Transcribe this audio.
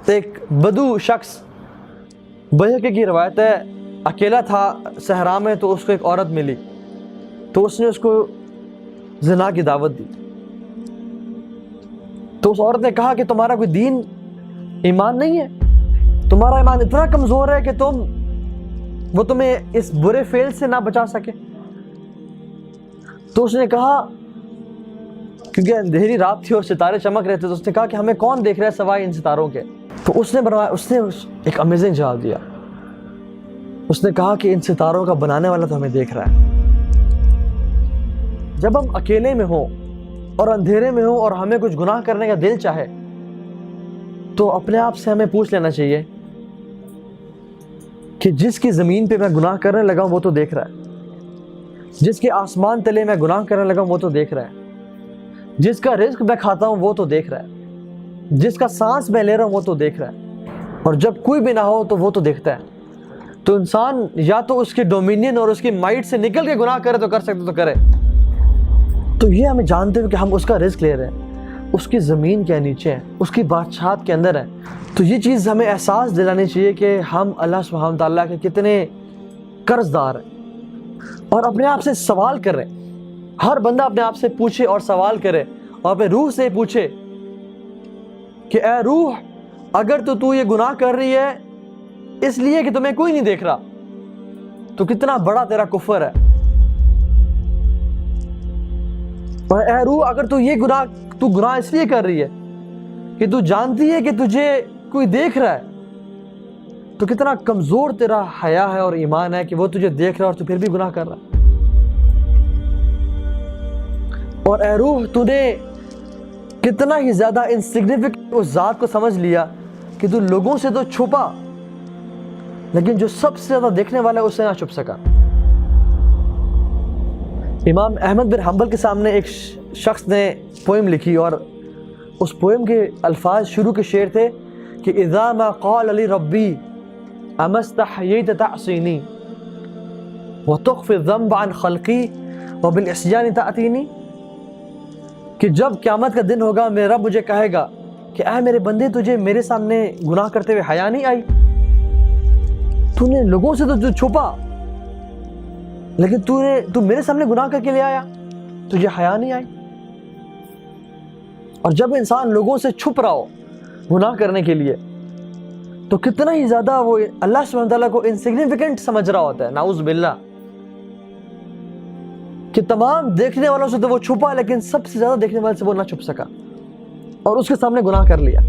ایک بدو شخص، بحقی کی روایت ہے، اکیلا تھا صحرا میں، تو اس کو ایک عورت ملی، تو اس نے اس کو زنا کی دعوت دی. تو اس عورت نے کہا کہ تمہارا کوئی دین ایمان نہیں ہے، تمہارا ایمان اتنا کمزور ہے کہ وہ تمہیں اس برے فعل سے نہ بچا سکے. تو اس نے کہا، کیونکہ اندھیری رات تھی اور ستارے چمک رہے تھے، تو اس نے کہا کہ ہمیں کون دیکھ رہا ہے سوائے ان ستاروں کے. تو اس نے ایک امیزنگ جواب دیا. اس نے کہا کہ ان ستاروں کا بنانے والا تو ہمیں دیکھ رہا ہے. جب ہم اکیلے میں ہوں اور اندھیرے میں ہوں اور ہمیں کچھ گناہ کرنے کا دل چاہے، تو اپنے آپ سے ہمیں پوچھ لینا چاہیے کہ جس کی زمین پہ میں گناہ کرنے لگا ہوں وہ تو دیکھ رہا ہے، جس کے آسمان تلے میں گناہ کرنے لگا ہوں وہ تو دیکھ رہا ہے، جس کا رزق میں کھاتا ہوں وہ تو دیکھ رہا ہے، جس کا سانس میں لے رہا ہوں وہ تو دیکھ رہا ہے، اور جب کوئی بھی نہ ہو تو وہ تو دیکھتا ہے. تو انسان یا تو اس کے ڈومینین اور اس کی مائٹ سے نکل کے گناہ کرے تو کر سکتے تو کرے. تو یہ ہمیں جانتے ہوئے کہ ہم اس کا رزق لے رہے ہیں، اس کی زمین کے نیچے ہیں، اس کی بادشاہت کے اندر ہے، تو یہ چیز ہمیں احساس دلانی چاہیے کہ ہم اللہ سبحانہ تعالیٰ کے کتنے قرض دار ہیں، اور اپنے آپ سے سوال کر رہے ہیں. ہر بندہ اپنے آپ سے پوچھے اور سوال کرے، اور اپنے روح سے پوچھے کہ اے روح، اگر تو یہ گناہ کر رہی ہے اس لیے کہ تمہیں کوئی نہیں دیکھ رہا، تو کتنا بڑا تیرا کفر ہے. اور اے روح، اگر تو گناہ اس لیے کر رہی ہے کہ تو جانتی ہے کہ تجھے کوئی دیکھ رہا ہے، تو کتنا کمزور تیرا حیا ہے اور ایمان ہے کہ وہ تجھے دیکھ رہا ہے اور تو پھر بھی گناہ کر رہا ہے. اور اے روح، تو نے کتنا ہی زیادہ انسگنیفیکنٹ اس ذات کو سمجھ لیا کہ تو لوگوں سے تو چھپا، لیکن جو سب سے زیادہ دیکھنے والا ہے اس سے نہ چھپ سکا. امام احمد بن حنبل کے سامنے ایک شخص نے پوئم لکھی، اور اس پوئم کے الفاظ شروع کے شعر تھے کہ اذا ما قال لی ربی اما استحییت تعصینی وتخفی الذنب عن خلقی وبالعصیان تأتینی، کہ جب قیامت کا دن ہوگا میرا رب مجھے کہے گا کہ اے میرے بندے، تجھے میرے سامنے گناہ کرتے ہوئے حیا نہیں آئی؟ تو نے لوگوں سے تو چھپا، لیکن تو میرے سامنے گناہ کر کے لے آیا، تجھے حیا نہیں آئی؟ اور جب انسان لوگوں سے چھپ رہا ہو گناہ کرنے کے لیے، تو کتنا ہی زیادہ وہ اللہ سبحانہ تعالیٰ کو انسگنیفیکنٹ سمجھ رہا ہوتا ہے، نعوذ باللہ، کہ تمام دیکھنے والوں سے تو وہ چھپا، لیکن سب سے زیادہ دیکھنے والے سے وہ نہ چھپ سکا اور اس کے سامنے گناہ کر لیا.